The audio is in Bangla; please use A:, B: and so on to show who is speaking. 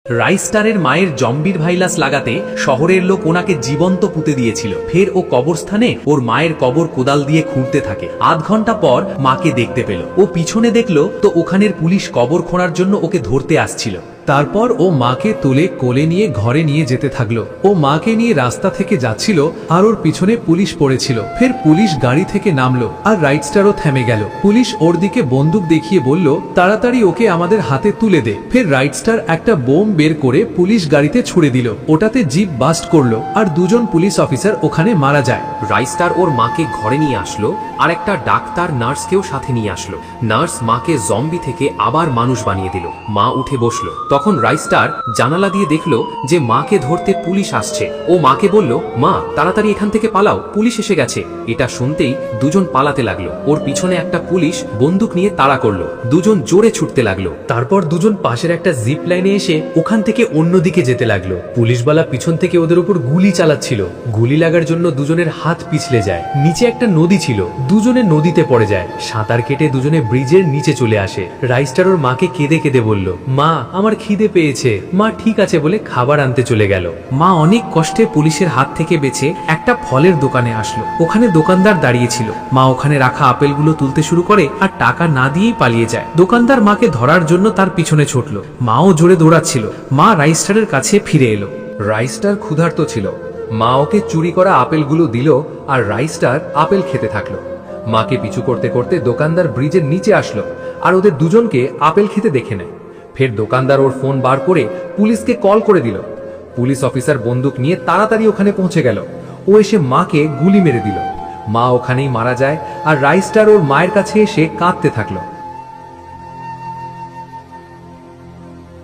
A: রাইস্টারের মায়ের জম্বির ভাইরাস লাগাতে শহরের লোক ওনাকে জীবন্ত পুঁতে দিয়েছিল। ফের ও কবরস্থানে ওর মায়ের কবর কোদাল দিয়ে খুঁড়তে থাকে। আধ ঘন্টা পর মাকে দেখতে পেল। ও পিছনে দেখলো তো ওখানের পুলিশ কবর খোঁড়ার জন্য ওকে ধরতে আসছিল।
B: তারপর ও মাকে তুলে কোলে নিয়ে ঘরে নিয়ে যেতে থাকলো। ও মাকে নিয়ে রাস্তা থেকে যাচ্ছিল আর ওর পিছনে পুলিশ পড়েছিল। ফের পুলিশ গাড়ি থেকে নামলো আর রাইডস্টারও থেমে গেল। পুলিশ ওর দিকে বন্দুক দেখিয়ে বলল, তাড়াতাড়ি ওকে আমাদের হাতে তুলে দে। ফের রাইডস্টার একটা বোম বের করে পুলিশ গাড়িতে ছুড়ে দিল। ওটাতে জিপ বাস্ট করলো আর দুজন পুলিশ অফিসার ওখানে মারা যায়।
C: রাইস্টার ওর মাকে ঘরে নিয়ে আসলো আর একটা ডাক্তার নার্সকেও সাথে নিয়ে আসলো। নার্স মাকে জম্বি থেকে আবার মানুষ বানিয়ে দিল। মা উঠে বসলো। তখন রাইস্টার জানালা দিয়ে দেখলো যে মাকে ধরতে পুলিশ আসছে। ও মাকে বলল, মা তাড়াতাড়ি এখান থেকে পালাও, পুলিশ এসে গেছে। এটা শুনতেই দুজন পালাতে লাগলো। ওর পিছনে একটা পুলিশ বন্দুক নিয়ে তাড়া করলো। দুজন জোরে ছুটতে লাগলো।
A: তারপর দুজন পাশের একটা জিপ লাইনে এসে ওখান থেকে অন্যদিকে যেতে লাগলো। পুলিশওয়ালা পিছন থেকে ওদের উপর গুলি চালাচ্ছিল। গুলি লাগার জন্য দুজনের হাত পিছলে যায়। নিচে একটা নদী ছিল, দুজনে নদীতে পড়ে যায়। সাঁতার কেটে দুজনে ব্রিজের নিচে চলে আসে। রাইস্টার ওর মাকে কেঁদে কেঁদে বলল, মা আমার খিদে পেয়েছে। মা ঠিক আছে বলে খাবার আনতে চলে গেল। মা অনেক কষ্টে পুলিশের হাত থেকে বেঁচে একটা ফলের দোকানে আসলো। ওখানে দোকানদার দাঁড়িয়েছিল। মা ওখানে রাখা আপেলগুলো তুলতে শুরু করে আর টাকা না দিয়েই পালিয়ে যায়। দোকানদার মাকে ধরার জন্য তার পিছনে ছুটলো। মাও জোরে দৌড়াচ্ছিল। মা রাইস্টারের কাছে ফিরে এলো।
B: রাইস্টার ক্ষুধার্ত ছিল। মা ওকে চুরি করা আপেলগুলো দিল আর রাইস্টার আপেল খেতে থাকলো। মাকে পিছু করতে করতে দোকানদার ব্রিজের নিচে আসলো আর ওদের দুজনকে আপেল খেতে দেখে নেয়। ফের দোকানদার ওর ফোন বার করে পুলিশকে কল করে দিল। পুলিশ অফিসার বন্দুক নিয়ে তাড়াতাড়ি ওখানে পৌঁছে গেল। ও এসে মাকে গুলি মেরে দিল। মা ওখানেই মারা যায় আর রাইস্টার ওর মায়ের কাছে এসে কাঁদতে থাকলো।